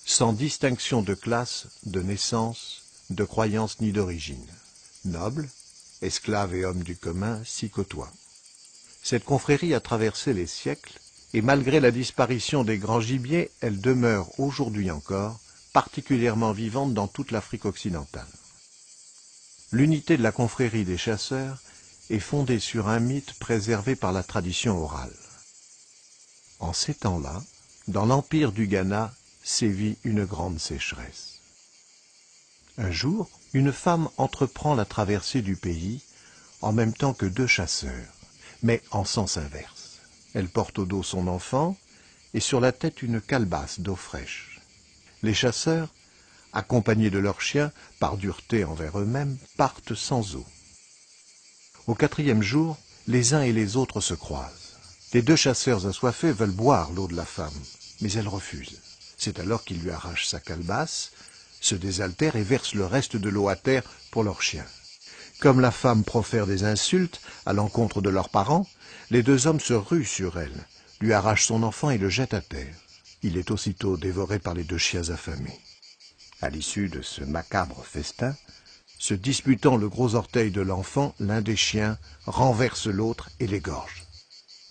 sans distinction de classe, de naissance, de croyance ni d'origine. Nobles, esclaves et hommes du commun s'y côtoient. Cette confrérie a traversé les siècles, et malgré la disparition des grands gibiers, elle demeure aujourd'hui encore particulièrement vivante dans toute l'Afrique occidentale. L'unité de la confrérie des chasseurs est fondée sur un mythe préservé par la tradition orale. En ces temps-là, dans l'empire du Ghana, sévit une grande sécheresse. Un jour, une femme entreprend la traversée du pays en même temps que 2 chasseurs, mais en sens inverse. Elle porte au dos son enfant et sur la tête une calebasse d'eau fraîche. Les chasseurs, accompagnés de leurs chiens, par dureté envers eux-mêmes, partent sans eau. Au 4e jour, les uns et les autres se croisent. Les 2 chasseurs assoiffés veulent boire l'eau de la femme, mais elle refuse. C'est alors qu'ils lui arrachent sa calebasse, se désaltèrent et versent le reste de l'eau à terre pour leurs chiens. Comme la femme profère des insultes à l'encontre de leurs parents, les 2 hommes se ruent sur elle, lui arrachent son enfant et le jettent à terre. Il est aussitôt dévoré par les 2 chiens affamés. À l'issue de ce macabre festin, se disputant le gros orteil de l'enfant, l'un des chiens renverse l'autre et l'égorge.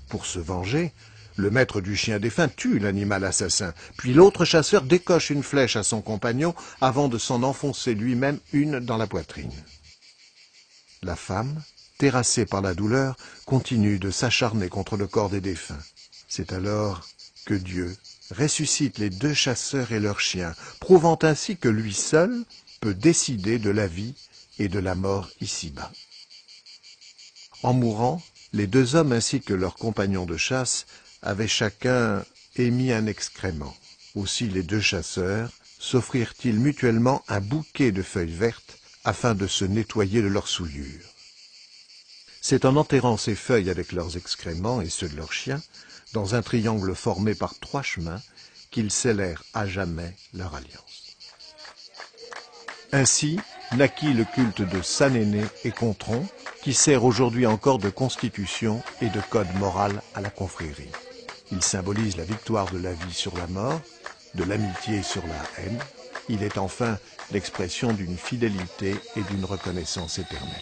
Pour se venger, le maître du chien défunt tue l'animal assassin, puis l'autre chasseur décoche une flèche à son compagnon avant de s'en enfoncer lui-même une dans la poitrine. La femme, terrassée par la douleur, continue de s'acharner contre le corps des défunts. C'est alors que Dieu ressuscite les 2 chasseurs et leurs chiens, prouvant ainsi que lui seul peut décider de la vie et de la mort ici-bas. En mourant, les 2 hommes ainsi que leurs compagnons de chasse avaient chacun émis un excrément. Aussi les 2 chasseurs s'offrirent-ils mutuellement un bouquet de feuilles vertes afin de se nettoyer de leurs souillures. C'est en enterrant ces feuilles avec leurs excréments et ceux de leurs chiens, dans un triangle formé par 3 chemins, qu'ils scellèrent à jamais leur alliance. Ainsi naquit le culte de Sanéné et Contron, qui sert aujourd'hui encore de constitution et de code moral à la confrérie. Il symbolise la victoire de la vie sur la mort, de l'amitié sur la haine. Il est enfin l'expression d'une fidélité et d'une reconnaissance éternelle.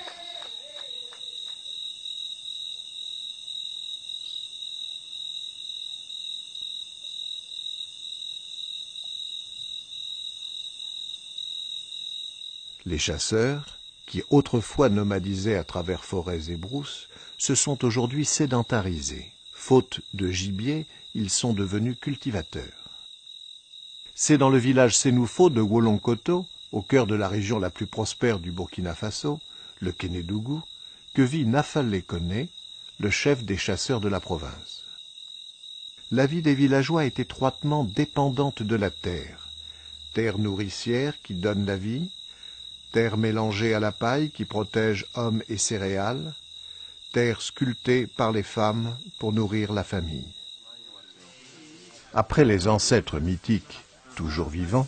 Les chasseurs, qui autrefois nomadisaient à travers forêts et brousses, se sont aujourd'hui sédentarisés. Faute de gibier, ils sont devenus cultivateurs. C'est dans le village Sénoufo de Wolonkoto, au cœur de la région la plus prospère du Burkina Faso, le Kénédougou, que vit Nafalé Koné, le chef des chasseurs de la province. La vie des villageois est étroitement dépendante de la terre nourricière qui donne la vie, terre mélangée à la paille qui protège hommes et céréales, terre sculptée par les femmes pour nourrir la famille. Après les ancêtres mythiques, toujours vivants,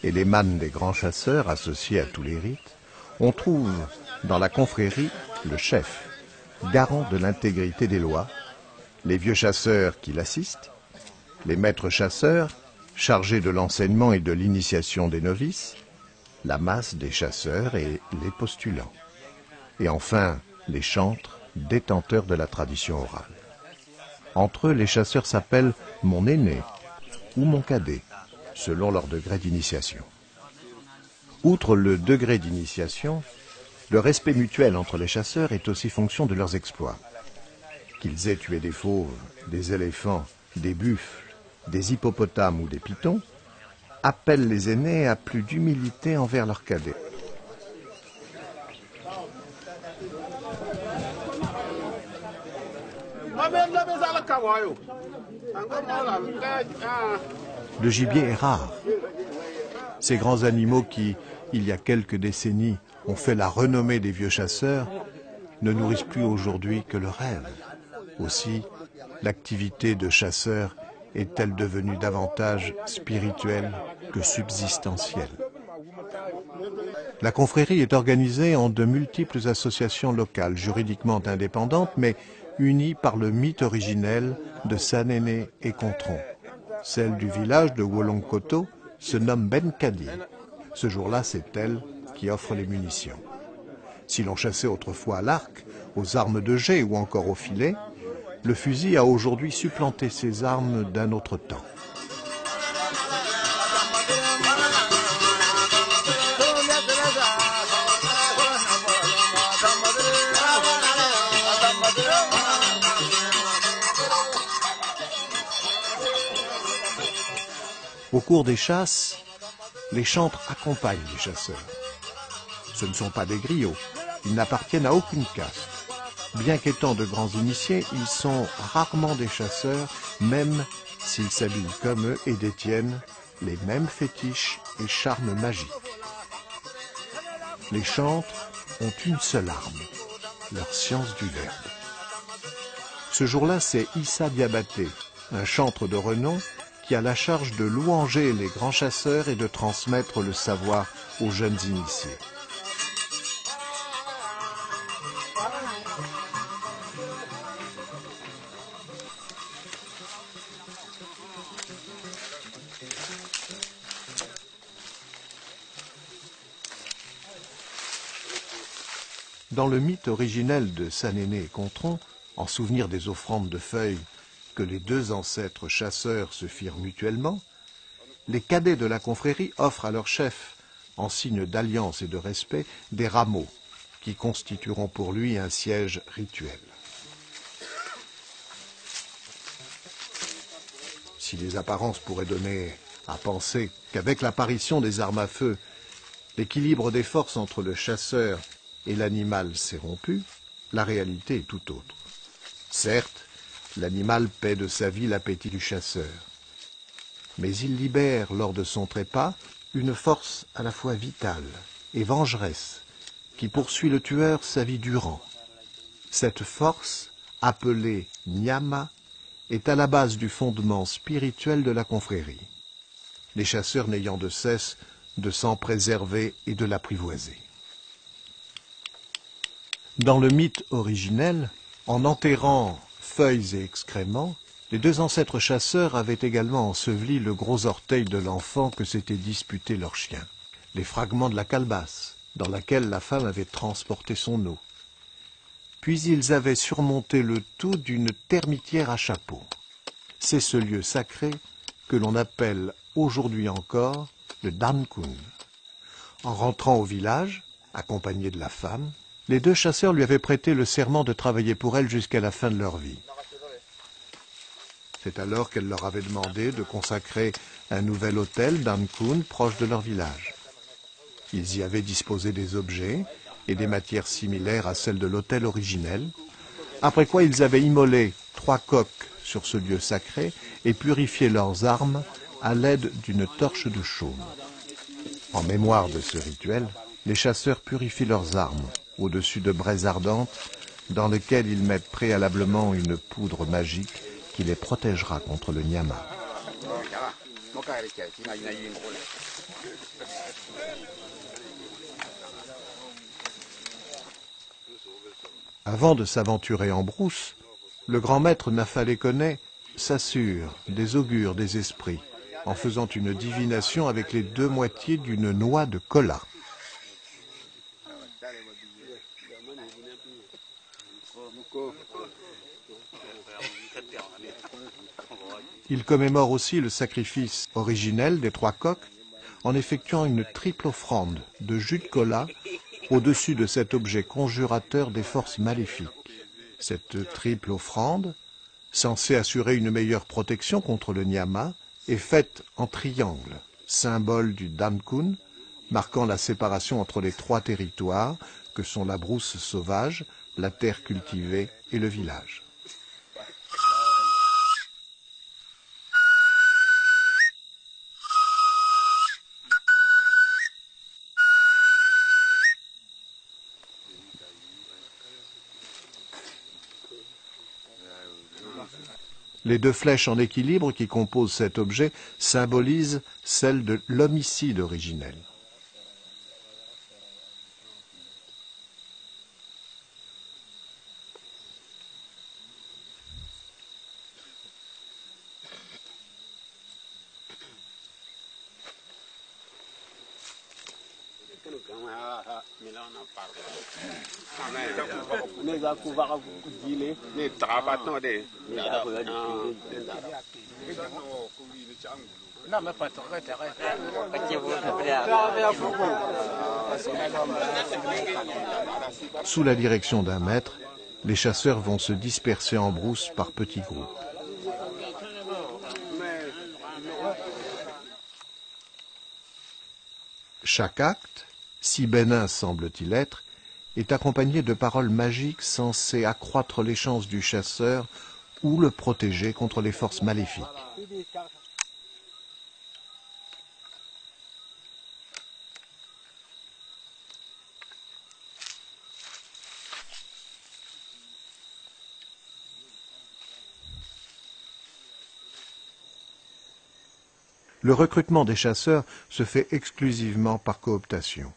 et les mânes des grands chasseurs associés à tous les rites, on trouve dans la confrérie le chef, garant de l'intégrité des lois, les vieux chasseurs qui l'assistent, les maîtres chasseurs chargés de l'enseignement et de l'initiation des novices, la masse des chasseurs et les postulants, et enfin les chantres, détenteurs de la tradition orale. Entre eux, les chasseurs s'appellent « mon aîné » ou « mon cadet », selon leur degré d'initiation. Outre le degré d'initiation, le respect mutuel entre les chasseurs est aussi fonction de leurs exploits. Qu'ils aient tué des fauves, des éléphants, des buffles, des hippopotames ou des pythons, appellent les aînés à plus d'humilité envers leurs cadets. Le gibier est rare. Ces grands animaux qui, il y a quelques décennies, ont fait la renommée des vieux chasseurs, ne nourrissent plus aujourd'hui que le rêve. Aussi, l'activité de chasseur est-elle devenue davantage spirituelle que subsistentielle. La confrérie est organisée en de multiples associations locales, juridiquement indépendantes, mais unies par le mythe originel de Sanéné et Contron. Celle du village de Wolonkoto se nomme Ben Kadi. Ce jour-là, c'est elle qui offre les munitions. Si l'on chassait autrefois à l'arc, aux armes de jet ou encore au filet, le fusil a aujourd'hui supplanté ces armes d'un autre temps. Au cours des chasses, les chantres accompagnent les chasseurs. Ce ne sont pas des griots, ils n'appartiennent à aucune caste. Bien qu'étant de grands initiés, ils sont rarement des chasseurs, même s'ils s'habillent comme eux et détiennent les mêmes fétiches et charmes magiques. Les chantres ont une seule arme, leur science du verbe. Ce jour-là, c'est Issa Diabaté, un chantre de renom, qui a la charge de louanger les grands chasseurs et de transmettre le savoir aux jeunes initiés. Dans le mythe originel de Sanéné et Contron, en souvenir des offrandes de feuilles que les deux ancêtres chasseurs se firent mutuellement, les cadets de la confrérie offrent à leur chef, en signe d'alliance et de respect, des rameaux qui constitueront pour lui un siège rituel. Si les apparences pourraient donner à penser qu'avec l'apparition des armes à feu, l'équilibre des forces entre le chasseur et l'animal s'est rompu, la réalité est tout autre. Certes, l'animal paie de sa vie l'appétit du chasseur, mais il libère lors de son trépas une force à la fois vitale et vengeresse qui poursuit le tueur sa vie durant. Cette force, appelée Nyama, est à la base du fondement spirituel de la confrérie, les chasseurs n'ayant de cesse de s'en préserver et de l'apprivoiser. Dans le mythe originel, en enterrant feuilles et excréments, les deux ancêtres chasseurs avaient également enseveli le gros orteil de l'enfant que s'était disputé leur chien, les fragments de la calebasse dans laquelle la femme avait transporté son eau. Puis ils avaient surmonté le tout d'une termitière à chapeau. C'est ce lieu sacré que l'on appelle aujourd'hui encore le Dankun. En rentrant au village, accompagné de la femme, les deux chasseurs lui avaient prêté le serment de travailler pour elle jusqu'à la fin de leur vie. C'est alors qu'elle leur avait demandé de consacrer un nouvel hôtel Dankun proche de leur village. Ils y avaient disposé des objets et des matières similaires à celles de l'hôtel originel, après quoi ils avaient immolé 3 coqs sur ce lieu sacré et purifié leurs armes à l'aide d'une torche de chaume. En mémoire de ce rituel, les chasseurs purifient leurs armes au-dessus de braises ardentes dans lesquelles ils mettent préalablement une poudre magique qui les protégera contre le nyama. Avant de s'aventurer en brousse, le grand maître Nafalekone s'assure des augures des esprits en faisant une divination avec les 2 moitiés d'une noix de kola. Il commémore aussi le sacrifice originel des 3 coqs en effectuant une triple offrande de jus de cola au-dessus de cet objet conjurateur des forces maléfiques. Cette triple offrande, censée assurer une meilleure protection contre le nyama, est faite en triangle, symbole du Dankun, marquant la séparation entre les 3 territoires que sont la brousse sauvage, la terre cultivée et le village. Les 2 flèches en équilibre qui composent cet objet symbolisent celle de l'homicide originel. Sous la direction d'un maître, les chasseurs vont se disperser en brousse par petits groupes. Chaque acte, si bénin semble-t-il être, est accompagné de paroles magiques censées accroître les chances du chasseur ou le protéger contre les forces maléfiques. Le recrutement des chasseurs se fait exclusivement par cooptation.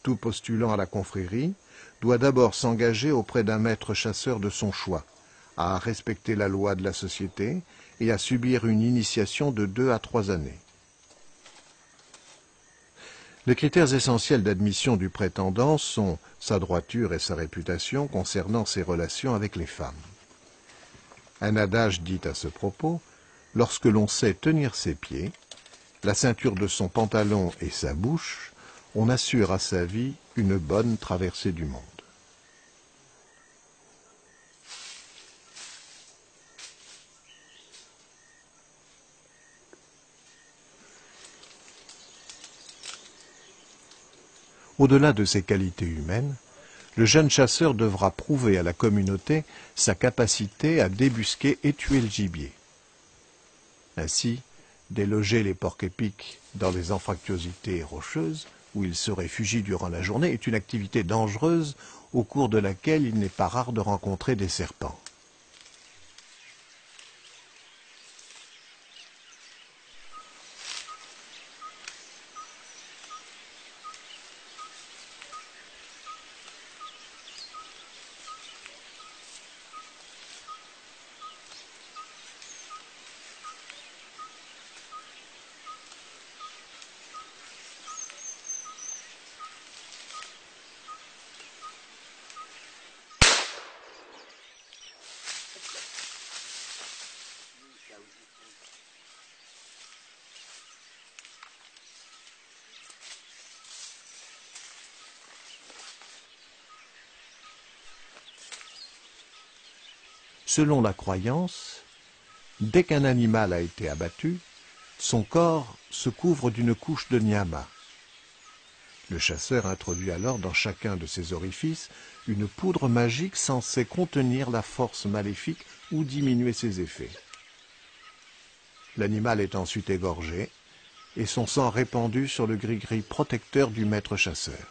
Tout postulant à la confrérie doit d'abord s'engager auprès d'un maître chasseur de son choix, à respecter la loi de la société et à subir une initiation de 2 à 3 années. Les critères essentiels d'admission du prétendant sont sa droiture et sa réputation concernant ses relations avec les femmes. Un adage dit à ce propos, lorsque l'on sait tenir ses pieds, la ceinture de son pantalon et sa bouche, on assure à sa vie une bonne traversée du monde. Au-delà de ses qualités humaines, le jeune chasseur devra prouver à la communauté sa capacité à débusquer et tuer le gibier. Ainsi, déloger les porcs-épics dans les anfractuosités rocheuses, où ils se réfugient durant la journée, est une activité dangereuse au cours de laquelle il n'est pas rare de rencontrer des serpents. Selon la croyance, dès qu'un animal a été abattu, son corps se couvre d'une couche de nyama. Le chasseur introduit alors dans chacun de ses orifices une poudre magique censée contenir la force maléfique ou diminuer ses effets. L'animal est ensuite égorgé et son sang répandu sur le gris-gris protecteur du maître chasseur.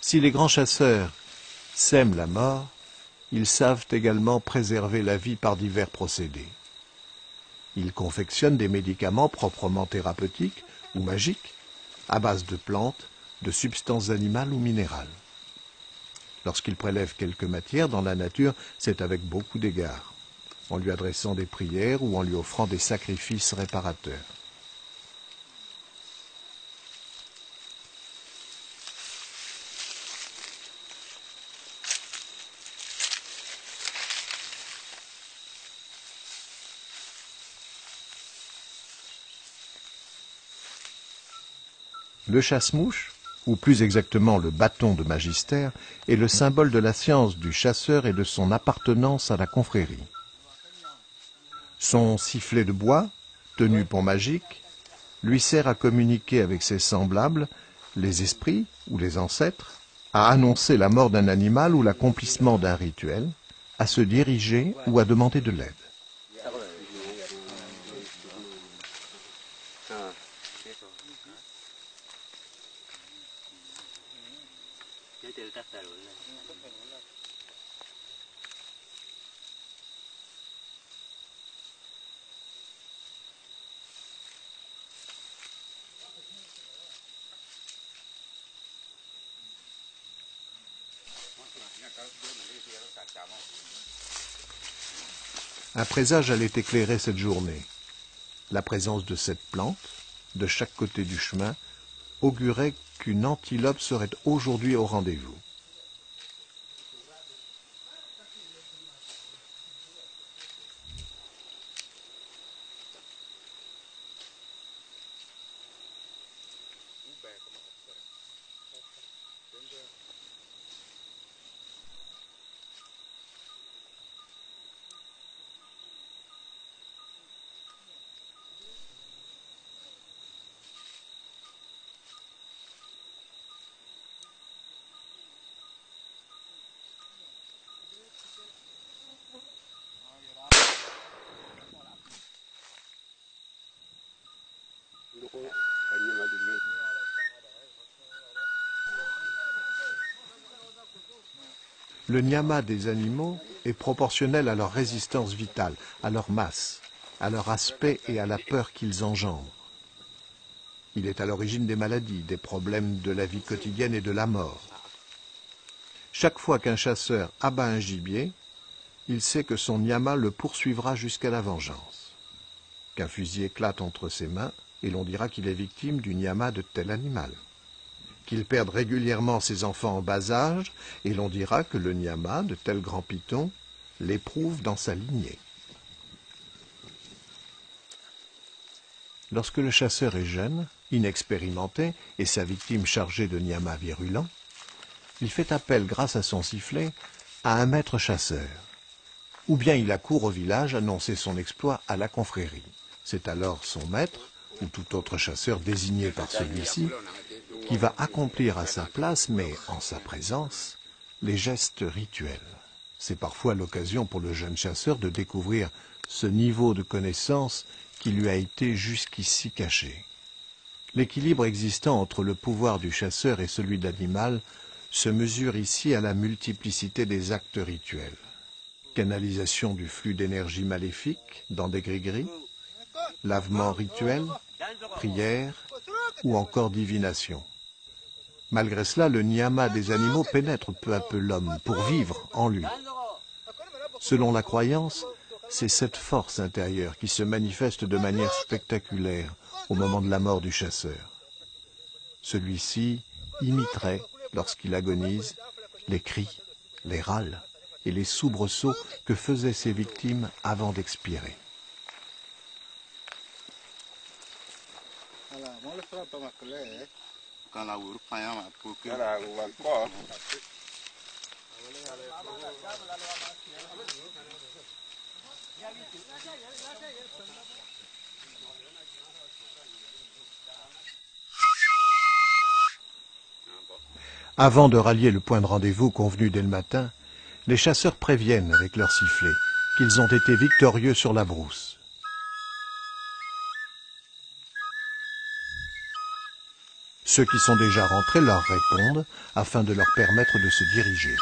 Si les grands chasseurs sèment la mort, ils savent également préserver la vie par divers procédés. Ils confectionnent des médicaments proprement thérapeutiques ou magiques, à base de plantes, de substances animales ou minérales. Lorsqu'ils prélèvent quelque matière dans la nature, c'est avec beaucoup d'égards, en lui adressant des prières ou en lui offrant des sacrifices réparateurs. Le chasse-mouche, ou plus exactement le bâton de magistère, est le symbole de la science du chasseur et de son appartenance à la confrérie. Son sifflet de bois, tenu pour magique, lui sert à communiquer avec ses semblables, les esprits ou les ancêtres, à annoncer la mort d'un animal ou l'accomplissement d'un rituel, à se diriger ou à demander de l'aide. Un présage allait éclairer cette journée. La présence de cette plante, de chaque côté du chemin, augurait qu'une antilope serait aujourd'hui au rendez-vous. Le nyama des animaux est proportionnel à leur résistance vitale, à leur masse, à leur aspect et à la peur qu'ils engendrent. Il est à l'origine des maladies, des problèmes de la vie quotidienne et de la mort. Chaque fois qu'un chasseur abat un gibier, il sait que son nyama le poursuivra jusqu'à la vengeance. Qu'un fusil éclate entre ses mains et l'on dira qu'il est victime du nyama de tel animal. Qu'il perde régulièrement ses enfants en bas âge, et l'on dira que le nyama de tel grand python l'éprouve dans sa lignée. Lorsque le chasseur est jeune, inexpérimenté, et sa victime chargée de nyama virulent, il fait appel, grâce à son sifflet, à un maître chasseur. Ou bien il accourt au village annoncer son exploit à la confrérie. C'est alors son maître, ou tout autre chasseur désigné par celui-ci, qui va accomplir à sa place, mais en sa présence, les gestes rituels. C'est parfois l'occasion pour le jeune chasseur de découvrir ce niveau de connaissance qui lui a été jusqu'ici caché. L'équilibre existant entre le pouvoir du chasseur et celui de l'animal se mesure ici à la multiplicité des actes rituels. Canalisation du flux d'énergie maléfique dans des gris-gris, lavement rituel, prière ou encore divination. Malgré cela, le nyama des animaux pénètre peu à peu l'homme pour vivre en lui. Selon la croyance, c'est cette force intérieure qui se manifeste de manière spectaculaire au moment de la mort du chasseur. Celui-ci imiterait, lorsqu'il agonise, les cris, les râles et les soubresauts que faisaient ses victimes avant d'expirer. Avant de rallier le point de rendez-vous convenu dès le matin, les chasseurs préviennent avec leurs sifflets qu'ils ont été victorieux sur la brousse. Ceux qui sont déjà rentrés leur répondent afin de leur permettre de se diriger.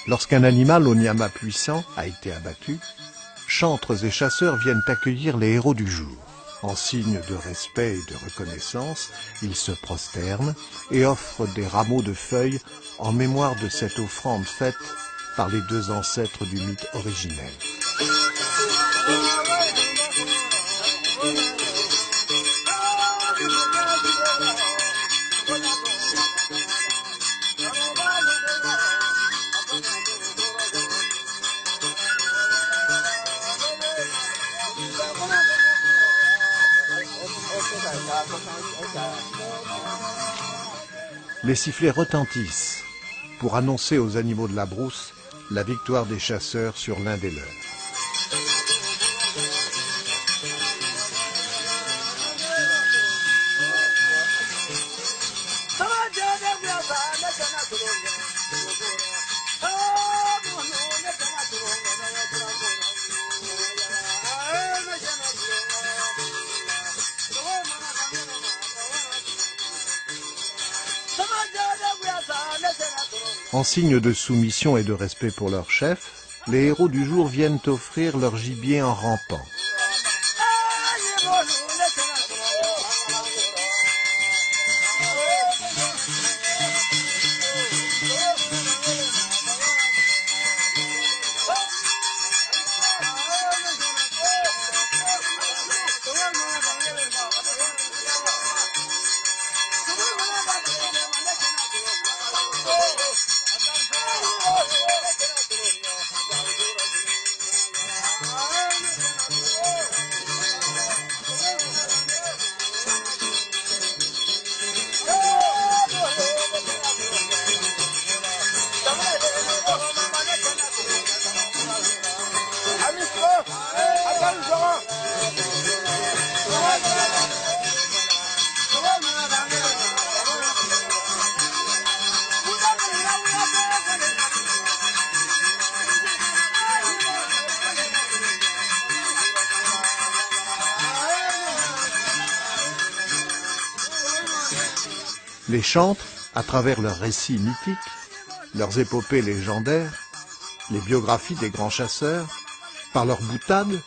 Lorsqu'un animal au nyama puissant a été abattu, chantres et chasseurs viennent accueillir les héros du jour. En signe de respect et de reconnaissance, ils se prosternent et offrent des rameaux de feuilles en mémoire de cette offrande faite par les deux ancêtres du mythe originel. Les sifflets retentissent pour annoncer aux animaux de la brousse la victoire des chasseurs sur l'un des leurs. En signe de soumission et de respect pour leur chef, les héros du jour viennent offrir leur gibier en rampant. Les chantres, à travers leurs récits mythiques, leurs épopées légendaires, les biographies des grands chasseurs, par leurs boutades,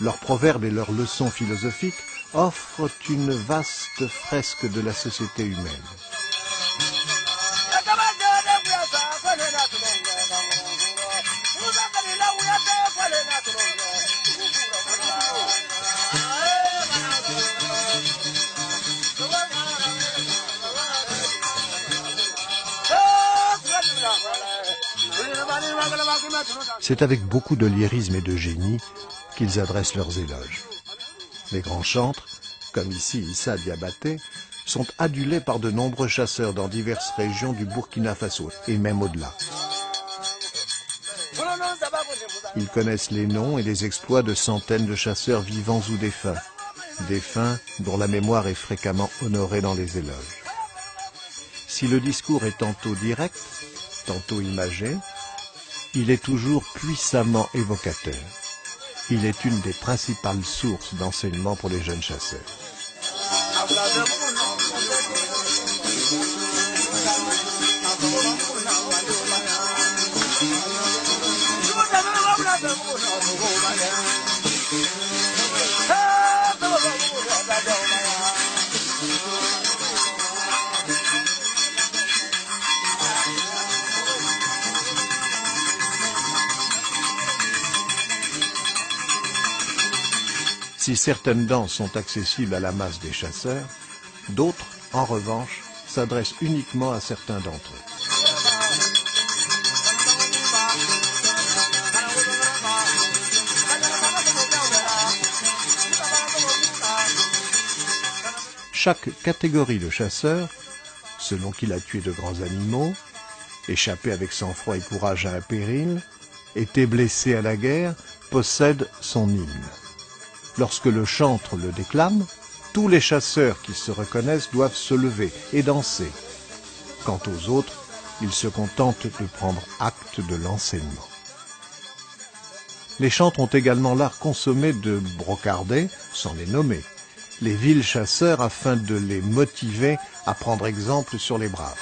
leurs proverbes et leurs leçons philosophiques, offrent une vaste fresque de la société humaine. C'est avec beaucoup de lyrisme et de génie qu'ils adressent leurs éloges. Les grands chantres, comme ici Issa Diabaté, sont adulés par de nombreux chasseurs dans diverses régions du Burkina Faso et même au-delà. Ils connaissent les noms et les exploits de centaines de chasseurs vivants ou défunts dont la mémoire est fréquemment honorée dans les éloges. Si le discours est tantôt direct, tantôt imagé, il est toujours puissamment évocateur. Il est une des principales sources d'enseignement pour les jeunes chasseurs. Si certaines danses sont accessibles à la masse des chasseurs, d'autres, en revanche, s'adressent uniquement à certains d'entre eux. Chaque catégorie de chasseurs, selon qu'il a tué de grands animaux, échappé avec sang-froid et courage à un péril, été blessé à la guerre, possède son hymne. Lorsque le chantre le déclame, tous les chasseurs qui se reconnaissent doivent se lever et danser. Quant aux autres, ils se contentent de prendre acte de l'enseignement. Les chantres ont également l'art consommé de brocarder, sans les nommer, les vils chasseurs afin de les motiver à prendre exemple sur les braves.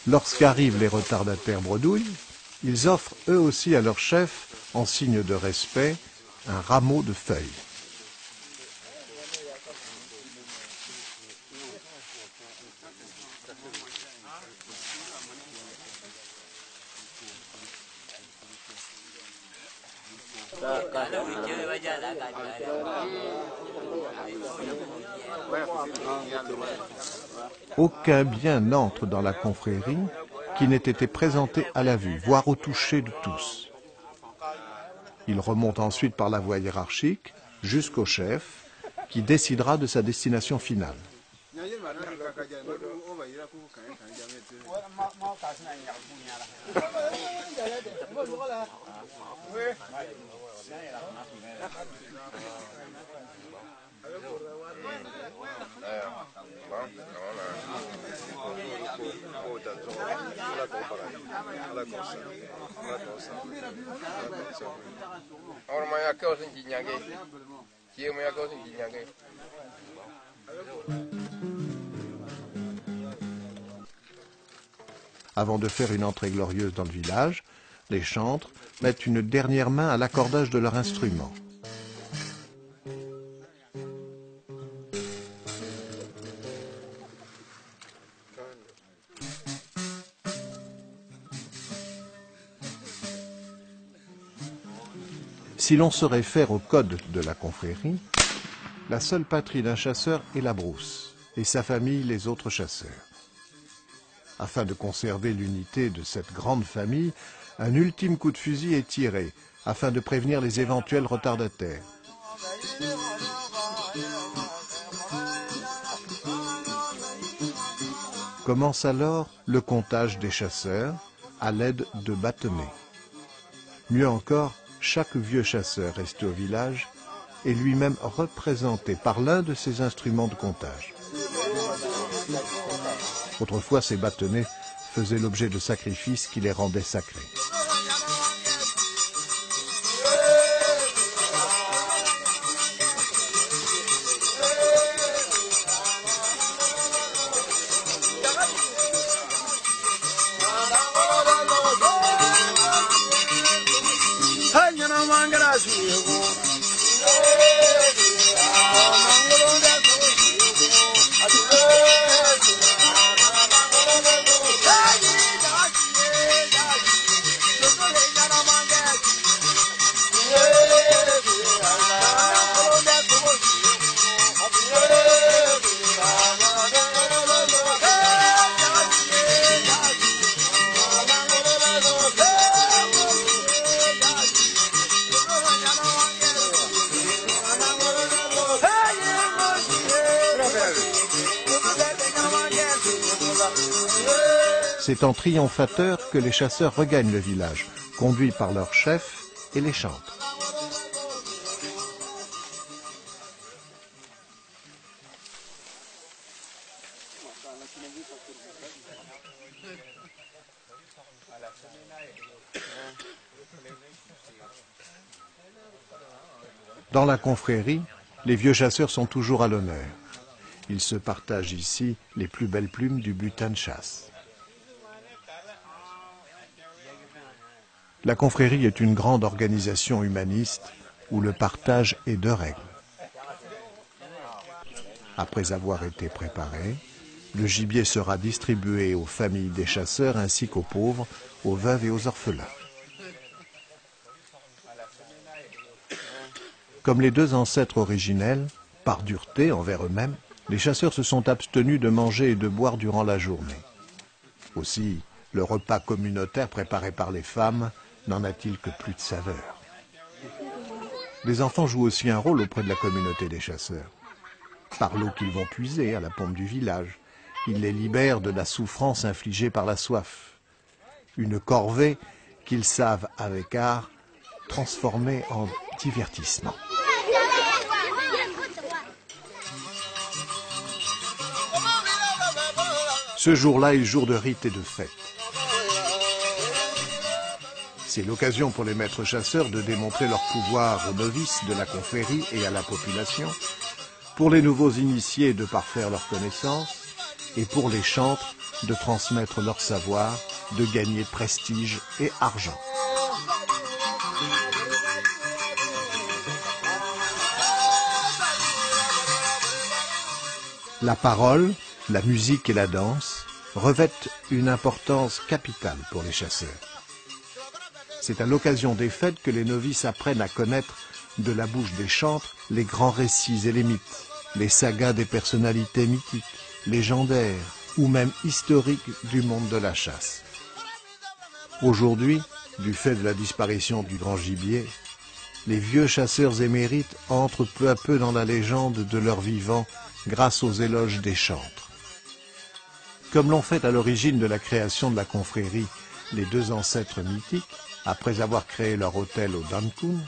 Lorsqu'arrivent les retardataires bredouilles, ils offrent eux aussi à leur chef, en signe de respect, un rameau de feuilles. Aucun bien n'entre dans la confrérie qui n'ait été présenté à la vue, voire au toucher de tous. Il remonte ensuite par la voie hiérarchique jusqu'au chef, qui décidera de sa destination finale. Avant de faire une entrée glorieuse dans le village, les chantres mettent une dernière main à l'accordage de leur instrument. Si l'on se réfère au code de la confrérie, la seule patrie d'un chasseur est la brousse, et sa famille les autres chasseurs. Afin de conserver l'unité de cette grande famille, un ultime coup de fusil est tiré, afin de prévenir les éventuels retardataires. Commence alors le comptage des chasseurs à l'aide de bâtonnets. Mieux encore, chaque vieux chasseur resté au village est lui-même représenté par l'un de ses instruments de comptage. Autrefois, ces bâtonnets faisaient l'objet de sacrifices qui les rendaient sacrés. C'est en triomphateur que les chasseurs regagnent le village, conduits par leur chef et les chantres. Dans la confrérie, les vieux chasseurs sont toujours à l'honneur. Ils se partagent ici les plus belles plumes du butin de chasse. La confrérie est une grande organisation humaniste où le partage est de règle. Après avoir été préparé, le gibier sera distribué aux familles des chasseurs ainsi qu'aux pauvres, aux veuves et aux orphelins. Comme les deux ancêtres originels, par dureté envers eux-mêmes, les chasseurs se sont abstenus de manger et de boire durant la journée. Aussi, le repas communautaire préparé par les femmes n'en a-t-il que plus de saveur. Les enfants jouent aussi un rôle auprès de la communauté des chasseurs. Par l'eau qu'ils vont puiser à la pompe du village, ils les libèrent de la souffrance infligée par la soif. Une corvée qu'ils savent avec art transformer en divertissement. Ce jour-là est jour de rite et de fête. C'est l'occasion pour les maîtres chasseurs de démontrer leur pouvoir aux novices de la confrérie et à la population, pour les nouveaux initiés de parfaire leurs connaissances, et pour les chantres de transmettre leur savoir, de gagner prestige et argent. La parole, la musique et la danse revêtent une importance capitale pour les chasseurs. C'est à l'occasion des fêtes que les novices apprennent à connaître de la bouche des chantres les grands récits et les mythes, les sagas des personnalités mythiques, légendaires ou même historiques du monde de la chasse. Aujourd'hui, du fait de la disparition du grand gibier, les vieux chasseurs émérites entrent peu à peu dans la légende de leur vivant grâce aux éloges des chantres. Comme l'ont fait à l'origine de la création de la confrérie les deux ancêtres mythiques, après avoir créé leur hôtel au Dankun,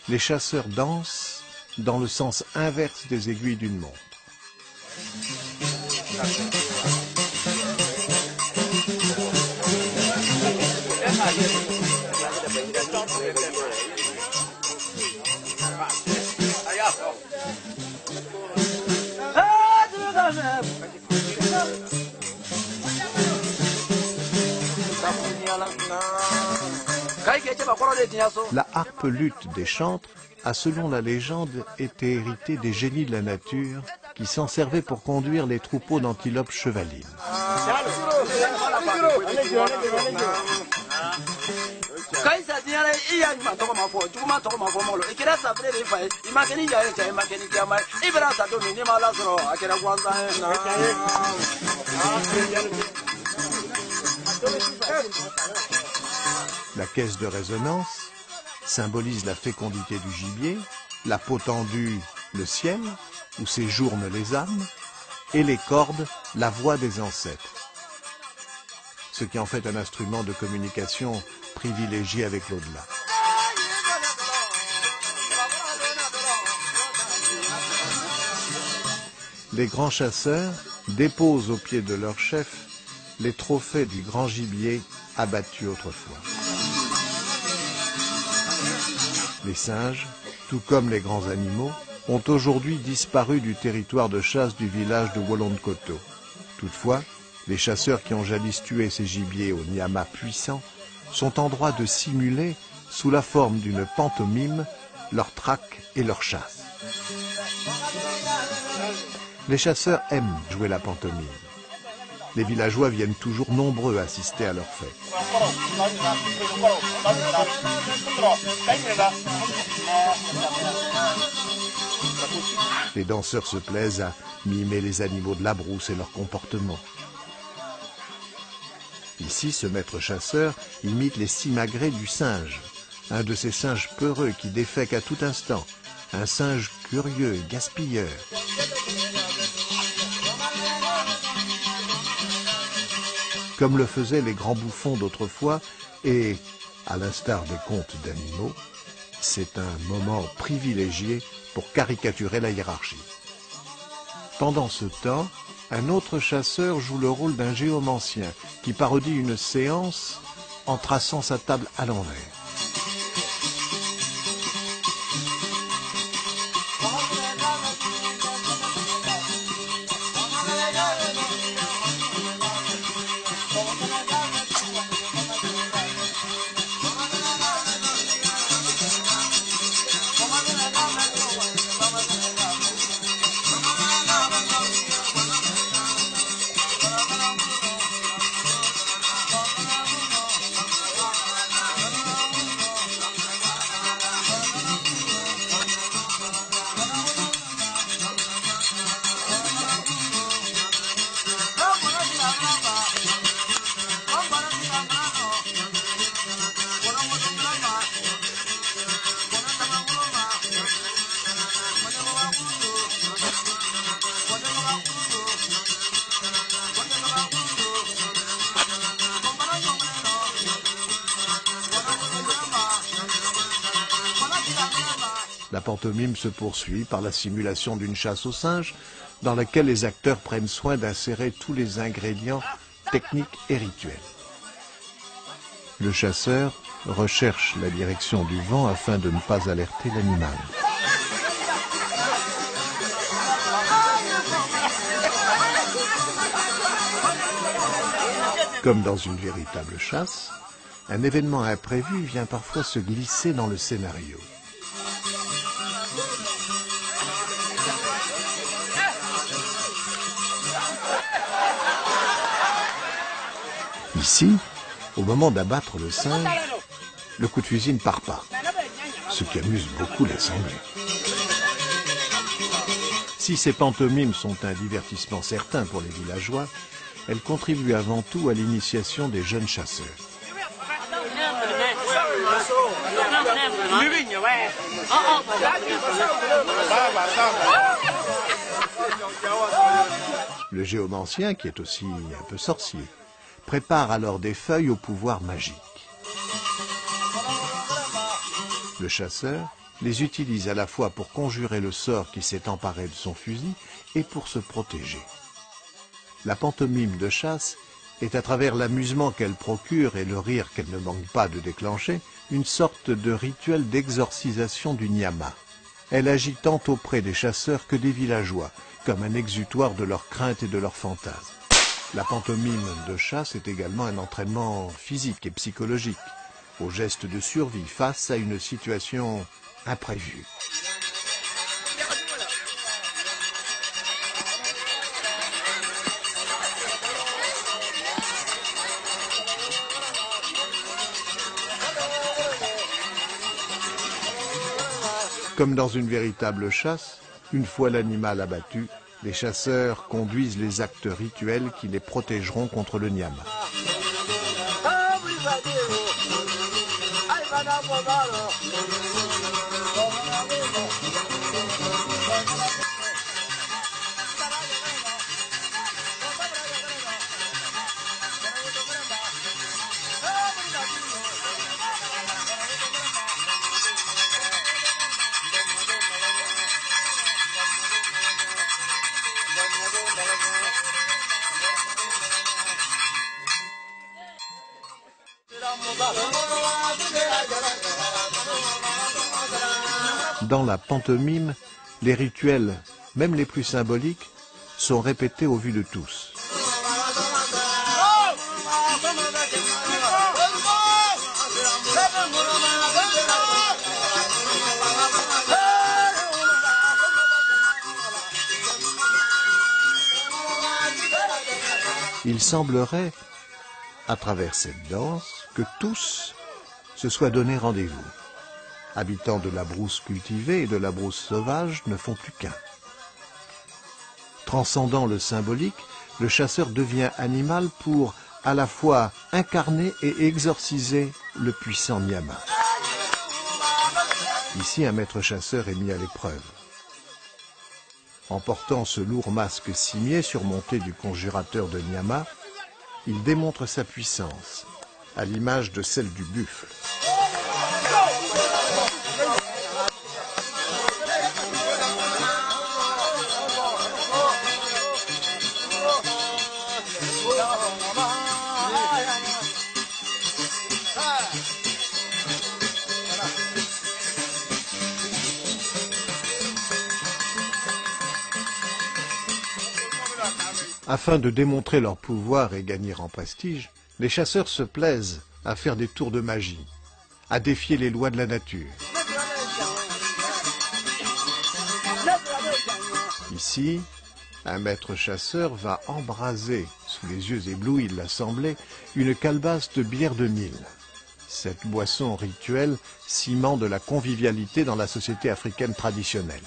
les chasseurs dansent dans le sens inverse des aiguilles d'une montre. La harpe lutte des chantres a, selon la légende, été héritée des génies de la nature qui s'en servaient pour conduire les troupeaux d'antilopes chevalines. La caisse de résonance symbolise la fécondité du gibier, la peau tendue, le ciel, où séjournent les âmes, et les cordes, la voix des ancêtres. Ce qui en fait un instrument de communication privilégié avec l'au-delà. Les grands chasseurs déposent aux pieds de leur chef les trophées du grand gibier abattu autrefois. Les singes, tout comme les grands animaux, ont aujourd'hui disparu du territoire de chasse du village de Wolonkoto. Toutefois, les chasseurs qui ont jadis tué ces gibiers au nyama puissant sont en droit de simuler, sous la forme d'une pantomime, leur traque et leur chasse. Les chasseurs aiment jouer la pantomime. Les villageois viennent toujours nombreux assister à leurs fêtes. Les danseurs se plaisent à mimer les animaux de la brousse et leur comportement. Ici, ce maître chasseur imite les simagrées du singe, un de ces singes peureux qui défèquent à tout instant, un singe curieux et gaspilleur. Comme le faisaient les grands bouffons d'autrefois, et, à l'instar des contes d'animaux, c'est un moment privilégié pour caricaturer la hiérarchie. Pendant ce temps, un autre chasseur joue le rôle d'un géomancien qui parodie une séance en traçant sa table à l'envers. La pantomime se poursuit par la simulation d'une chasse aux singes, dans laquelle les acteurs prennent soin d'insérer tous les ingrédients techniques et rituels. Le chasseur recherche la direction du vent afin de ne pas alerter l'animal. Comme dans une véritable chasse, un événement imprévu vient parfois se glisser dans le scénario. Ici, au moment d'abattre le singe, le coup de fusil ne part pas, ce qui amuse beaucoup les sangliers. Si ces pantomimes sont un divertissement certain pour les villageois, elles contribuent avant tout à l'initiation des jeunes chasseurs. Le géomancien, qui est aussi un peu sorcier, prépare alors des feuilles au pouvoir magique. Le chasseur les utilise à la fois pour conjurer le sort qui s'est emparé de son fusil et pour se protéger. La pantomime de chasse est, à travers l'amusement qu'elle procure et le rire qu'elle ne manque pas de déclencher, une sorte de rituel d'exorcisation du nyama. Elle agit tant auprès des chasseurs que des villageois, comme un exutoire de leurs craintes et de leurs fantasmes. La pantomime de chasse est également un entraînement physique et psychologique, au geste de survie face à une situation imprévue. Comme dans une véritable chasse, une fois l'animal abattu, les chasseurs conduisent les actes rituels qui les protégeront contre le nyama. Dans la pantomime, les rituels, même les plus symboliques, sont répétés au vu de tous. Il semblerait, à travers cette danse, que tous se soient donné rendez-vous. Habitants de la brousse cultivée et de la brousse sauvage ne font plus qu'un. Transcendant le symbolique, le chasseur devient animal pour à la fois incarner et exorciser le puissant nyama. Ici, un maître chasseur est mis à l'épreuve. En portant ce lourd masque cimier surmonté du conjurateur de nyama, il démontre sa puissance, à l'image de celle du buffle. Afin de démontrer leur pouvoir et gagner en prestige, les chasseurs se plaisent à faire des tours de magie, à défier les lois de la nature. Ici, un maître chasseur va embraser, sous les yeux éblouis de l'assemblée, une calebasse de bière de Nil. Cette boisson rituelle, ciment de la convivialité dans la société africaine traditionnelle.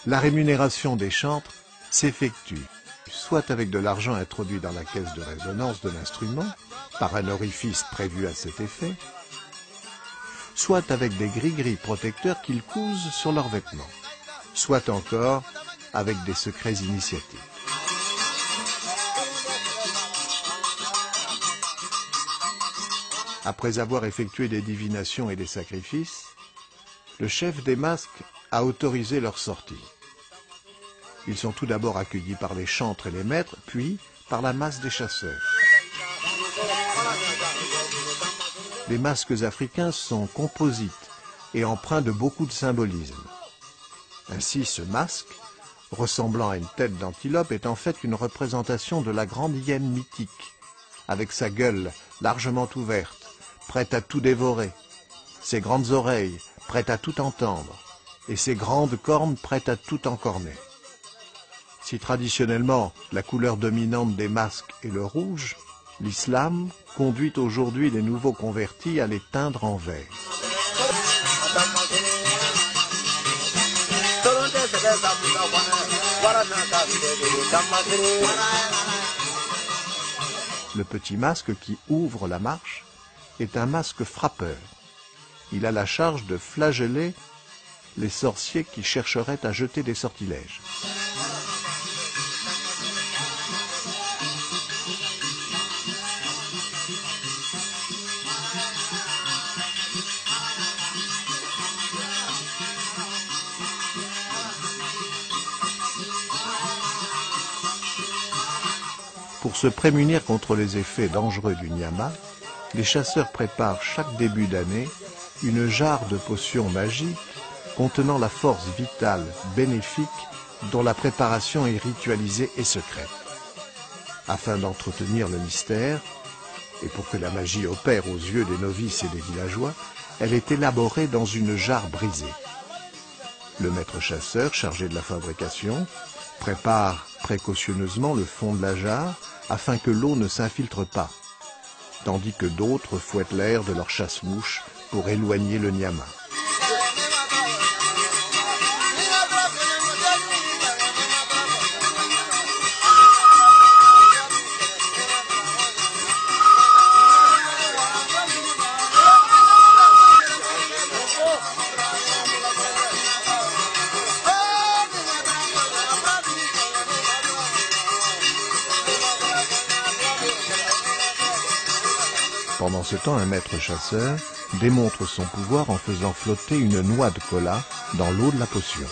La rémunération des chantres s'effectue soit avec de l'argent introduit dans la caisse de résonance de l'instrument, par un orifice prévu à cet effet, soit avec des gris-gris protecteurs qu'ils cousent sur leurs vêtements, soit encore avec des secrets initiatiques. Après avoir effectué des divinations et des sacrifices, le chef des masques a autorisé leur sortie. Ils sont tout d'abord accueillis par les chantres et les maîtres, puis par la masse des chasseurs. Les masques africains sont composites et empreints de beaucoup de symbolisme. Ainsi, ce masque, ressemblant à une tête d'antilope, est en fait une représentation de la grande hyène mythique, avec sa gueule largement ouverte, prête à tout dévorer, ses grandes oreilles prêtes à tout entendre, et ses grandes cornes prêtes à tout encorner. Si traditionnellement la couleur dominante des masques est le rouge, l'islam conduit aujourd'hui les nouveaux convertis à les teindre en vert. Le petit masque qui ouvre la marche est un masque frappeur. Il a la charge de flageller les sorciers qui chercheraient à jeter des sortilèges. Pour se prémunir contre les effets dangereux du nyama, les chasseurs préparent chaque début d'année une jarre de potions magiques contenant la force vitale bénéfique dont la préparation est ritualisée et secrète. Afin d'entretenir le mystère, et pour que la magie opère aux yeux des novices et des villageois, elle est élaborée dans une jarre brisée. Le maître chasseur, chargé de la fabrication, prépare précautionneusement le fond de la jarre afin que l'eau ne s'infiltre pas, tandis que d'autres fouettent l'air de leur chasse-mouche pour éloigner le nyama. Pendant ce temps, un maître chasseur démontre son pouvoir en faisant flotter une noix de cola dans l'eau de la potion.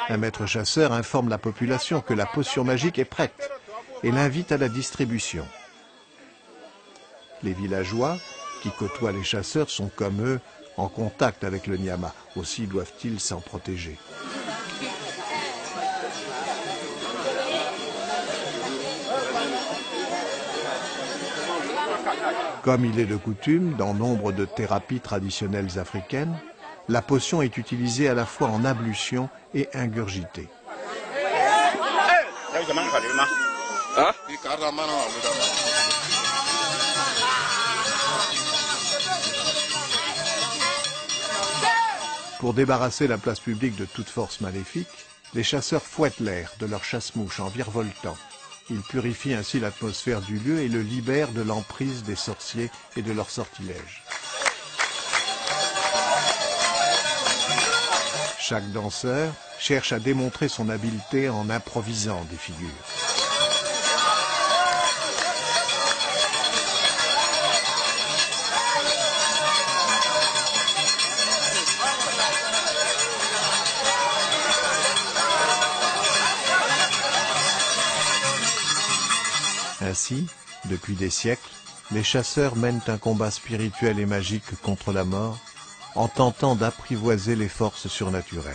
Un maître chasseur informe la population que la potion magique est prête et l'invite à la distribution. Les villageois qui côtoient les chasseurs sont comme eux en contact avec le nyama, aussi doivent-ils s'en protéger. Comme il est de coutume dans nombre de thérapies traditionnelles africaines, la potion est utilisée à la fois en ablution et ingurgitée. Pour débarrasser la place publique de toute force maléfique, les chasseurs fouettent l'air de leurs chasse-mouches en virevoltant. Ils purifient ainsi l'atmosphère du lieu et le libèrent de l'emprise des sorciers et de leurs sortilèges. Chaque danseur cherche à démontrer son habileté en improvisant des figures. Ainsi, depuis des siècles, les chasseurs mènent un combat spirituel et magique contre la mort, en tentant d'apprivoiser les forces surnaturelles.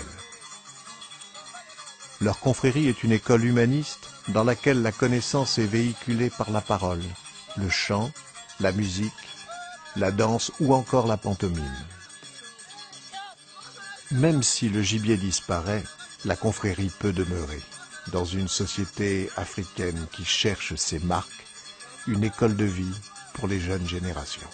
Leur confrérie est une école humaniste dans laquelle la connaissance est véhiculée par la parole, le chant, la musique, la danse ou encore la pantomime. Même si le gibier disparaît, la confrérie peut demeurer. Dans une société africaine qui cherche ses marques, une école de vie pour les jeunes générations.